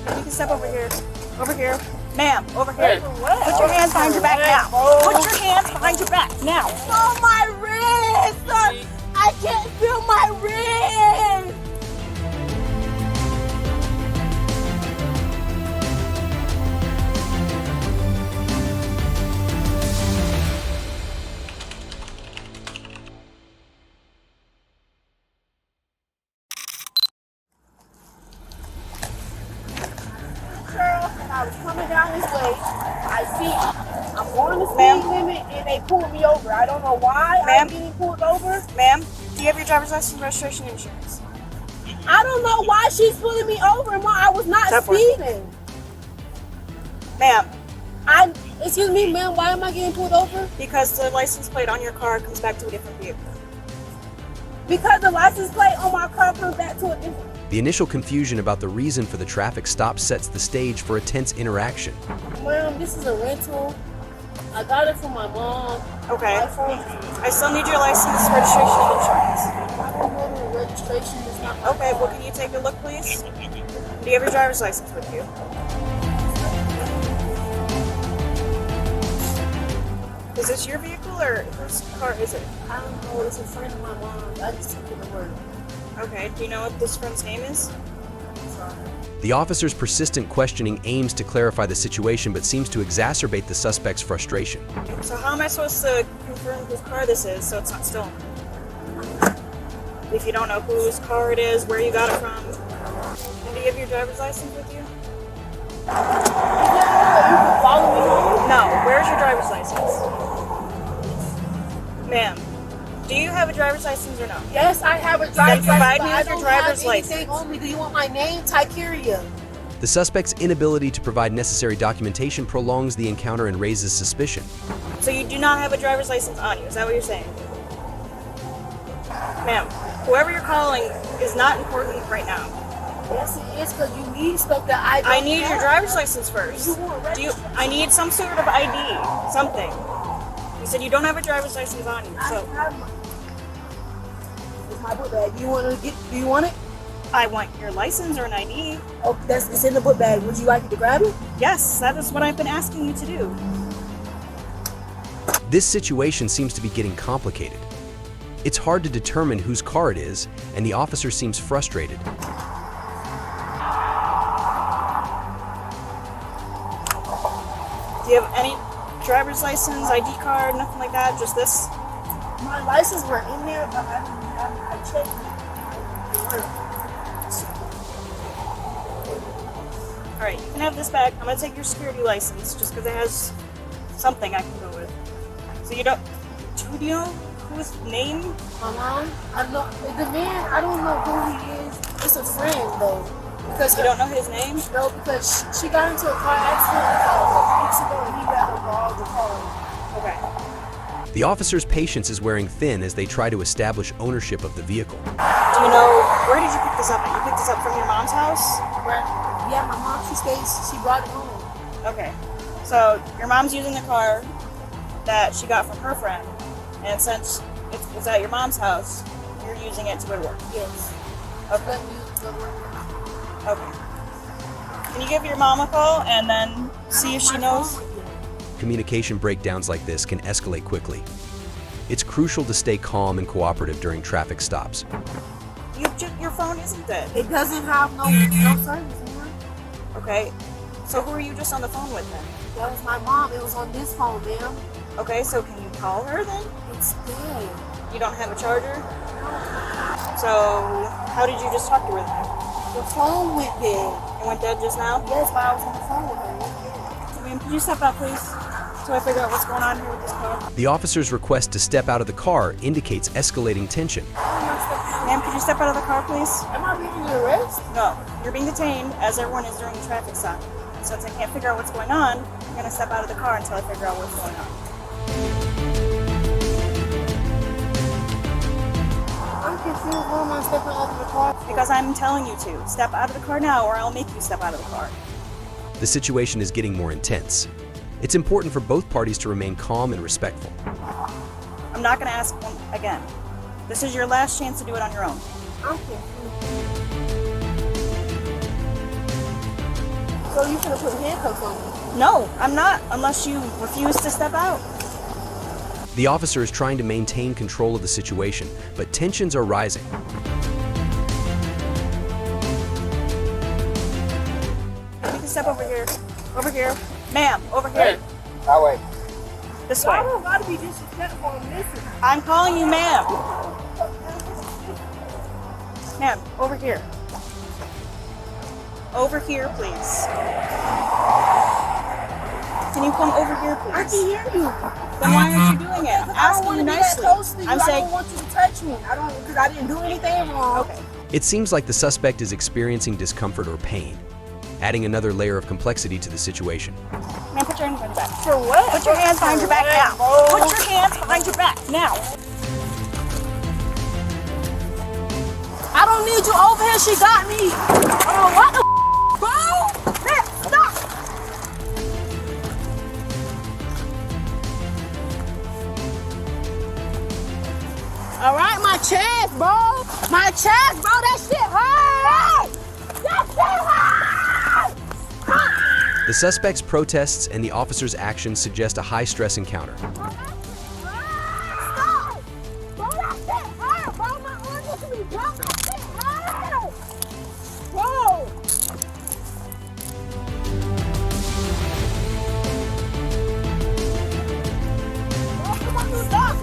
You can step over here. Over here. Ma'am, over here. Put your hands behind your back now. Put your hands behind your back now. Oh, my wrist! I can't feel my wrist! I was coming down this way. I see I'm going the speed limit and they pulled me over. I don't know why I'm getting pulled over. Ma'am, do you have your driver's license, registration, and insurance? I don't know why she's pulling me over and why I was not speeding. Ma'am. Excuse me, ma'am, why am I getting pulled over? Because the license plate on your car comes back to a different vehicle. Because the license plate on my car comes back to a different. The initial confusion about the reason for the traffic stop sets the stage for a tense interaction. Ma'am, this is a rental. I got it from my mom. Okay. I still need your license, registration, and insurance. I don't know the registration is not. Okay, well, can you take a look, please? Do you have your driver's license with you? Is this your vehicle or whose car is it? I don't know. It's a friend of my mom's. I just took it to work. Okay. Do you know what this friend's name is? Sorry. The officer's persistent questioning aims to clarify the situation but seems to exacerbate the suspect's frustration. So how am I supposed to confirm whose car this is so it's not stolen? If you don't know whose car it is, where you got it from. And do you have your driver's license with you? Yeah, you can follow me home. No. Where's your driver's license? Ma'am, do you have a driver's license or no? Yes, I have a driver's license. Provide me with your driver's license. On me. Do you want my name? Tykeria. The suspect's inability to provide necessary documentation prolongs the encounter and raises suspicion. So you do not have a driver's license on you, is that what you're saying? Ma'am, whoever you're calling is not important right now. Yes, it is, because you need stuff that I don't I need have. your driver's license first. I need some sort of ID, something. You said you don't have a driver's license on you, so. It's my book bag. Do you want it? I want your license or an ID. Oh, it's in the book bag. Would you like me to grab it? Yes, that is what I've been asking you to do. This situation seems to be getting complicated. It's hard to determine whose car it is, and the officer seems frustrated. Do you have any driver's license, ID card, nothing like that? Just this? My license were in there, but I checked. All right, you can have this back. I'm gonna take your security license just because it has something I can go with. So you don't, do you know whose name? My mom? I know the man. I don't know who he is. It's a friend though. Because you don't know his name? No, because she got into a car accident a couple weeks ago and he got involved with her. Okay. The officer's patience is wearing thin as they try to establish ownership of the vehicle. Do you know, where did you pick this up at? You picked this up from your mom's house? Yeah, my mom, she brought it home. Okay. So your mom's using the car that she got from her friend, and since it was at your mom's house, you're using it to go to work? Yes. Okay. Okay. Can you give your mom a call and then see if she knows? Communication breakdowns like this can escalate quickly. It's crucial to stay calm and cooperative during traffic stops. Your phone isn't dead. It doesn't have no service anymore. Okay. So who are you just on the phone with then? That was my mom. It was on this phone, ma'am. Okay, so can you call her then? It's dead. You don't have a charger? So how did you just talk to her then? The phone went dead. It went dead just now? Yes, but I was on the phone with her. Ma'am, could you step out, please? So I figure out what's going on here with this car. The officer's request to step out of the car indicates escalating tension. Ma'am, could you step out of the car, please? Am I being arrested? No. You're being detained, as everyone is during the traffic stop. Since I can't figure out what's going on, I'm going to step out of the car until I figure out what's going on. I'm confused. Why am I stepping out of the car? Because I'm telling you to. Step out of the car now, or I'll make you step out of the car. The situation is getting more intense. It's important for both parties to remain calm and respectful. I'm not going to ask again. This is your last chance to do it on your own. I'm confused. So you should have put handcuffs on me. No, I'm not, unless you refuse to step out. The officer is trying to maintain control of the situation, but tensions are rising. You can step over here. Over here. Ma'am, over here. Hey, that way. This I way. don't gotta be disrespectful and listen. I'm calling you ma'am. Ma'am, over here. Over here, please. Can you come over here, please? I can hear you. Then why aren't you doing it? I'm I don't asking want you to be that nicely. close to you. I'm I saying, don't want you to touch me. Because I didn't do anything wrong. okay. It seems like the suspect is experiencing discomfort or pain, adding another layer of complexity to the situation. Ma'am, put your hands behind your back. For what? Put your hands behind your back now. Put your hands behind your back now. I don't need you over here. She got me. Oh, what the bro? Man, stop. All right, my chest, bro. My chest, bro. That shit hurt. That shit hurt. The suspect's protests and the officer's actions suggest a high-stress encounter. Stop. Bro, that shit hurt, bro. My arm used to be broke. That shit hurt. Bro. Stop.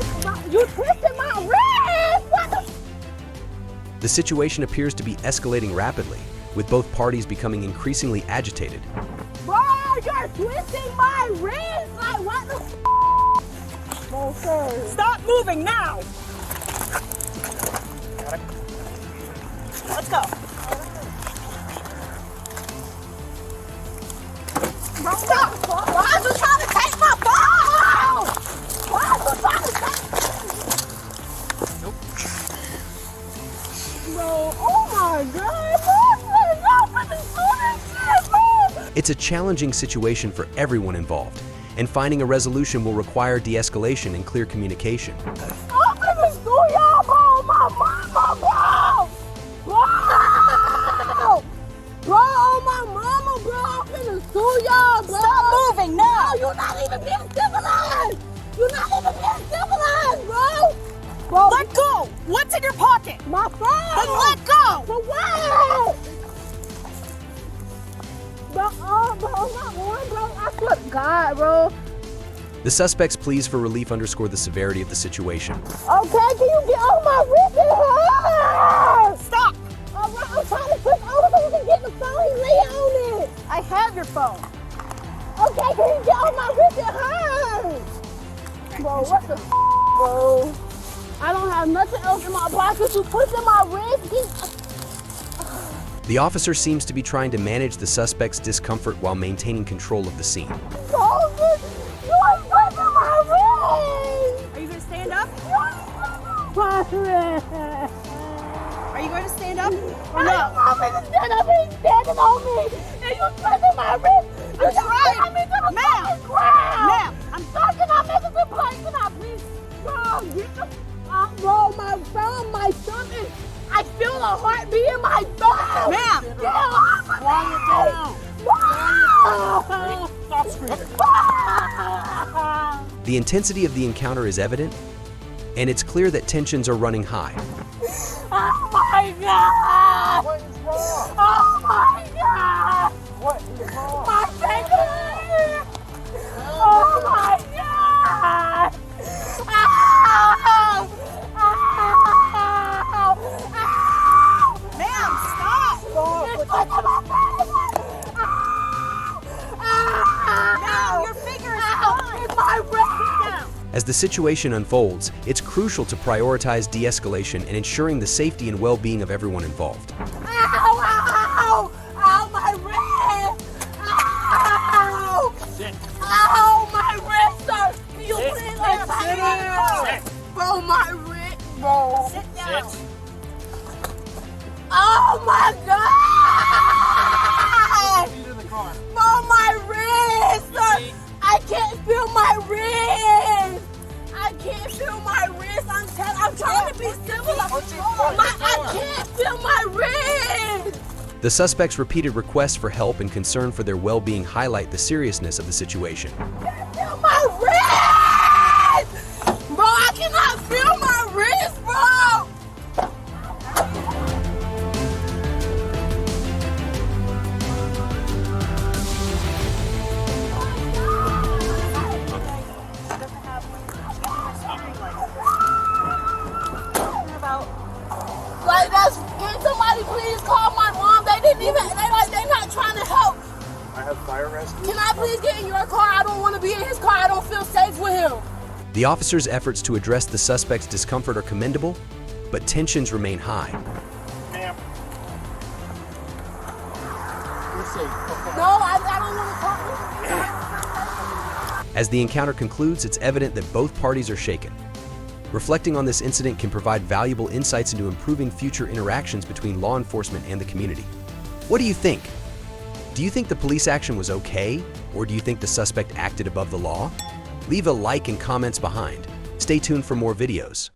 You twisted my wrist. What the? The situation appears to be escalating rapidly, with both parties becoming increasingly agitated. Bro, you're twisting my wrist. Like, what the? No, sir. Stop moving now. Let's go. Bro, stop. Why are you trying to take my phone? Why are you trying to take? Bro, oh my God, bro. It's a challenging situation for everyone involved, and finding a resolution will require de-escalation and clear communication. I'm finna sue y'all, bro. My mama, bro. Bro, my mama, bro. I'm finna sue y'all, bro. Stop moving now. Bro, you're not even being civilized. You're not even being civilized, bro. Bro, Let go. What's in your pocket? my phone. Then let go. For what? Bro, bro, I'm not going, bro. I swear to God, bro. The suspect's pleas for relief underscore the severity of the situation. Okay, can you get on my wrist? It hurts. Stop. All right, I'm trying to push over so you can get the phone. He lay on it. I have your phone. Okay, can you get on my wrist? It hurts. Bro, what the bro? I don't have nothing else in my pocket. You pushing my wrist. The officer seems to be trying to manage the suspect's discomfort while maintaining control of the scene. You ain't pushing my wrist. Are you going to stand up? My wrist. Are you going to stand up? Or no? I'm gonna stand up and he's standing on me. And you twisting my wrist. I'm trying. Ma'am. Ma'am. I'm sorry. Can I make a good point? Can I please? Bro, get the bro, my thumb, my stomach. I feel a heartbeat in my thumb. Ma'am. Get off of me. Stop screaming. The intensity of the encounter is evident, and it's clear that tensions are running high. Oh my God. What is wrong? Oh my God. What is wrong? My finger. Oh my God. Ow. Ow. Ow. Ma'am, stop. It's like my face. Ma'am, your finger is Ow. fine. It's my wrist. As the situation unfolds, it's crucial to prioritize de-escalation and ensuring the safety and well-being of everyone involved. Ow. Ow. Ow, my wrist. Ow. Sit. Ow, my wrist hurts. Can you Sit. please let me Sit. Bro, my wrist. Bro. Sit down. Sit. Oh my God. Feet in the car. Bro, my wrist. I can't feel my wrist. I can't feel my wrist. I'm trying to be civil. I can't feel my wrist. The suspect's repeated requests for help and concern for their well-being highlight the seriousness of the situation. Feel my wrist! Bro, I cannot feel my wrist, bro! Like, can somebody please call my mom? They're not trying to help. I have fire rescue. Can I please get in your car? I don't want to be in his car. I don't feel safe with him. The officer's efforts to address the suspect's discomfort are commendable, but tensions remain high. Ma'am. You're safe. No, I don't want to talk. As the encounter concludes, it's evident that both parties are shaken. Reflecting on this incident can provide valuable insights into improving future interactions between law enforcement and the community. What do you think? Do you think the police action was okay, or do you think the suspect acted above the law? Leave a like and comments behind. Stay tuned for more videos.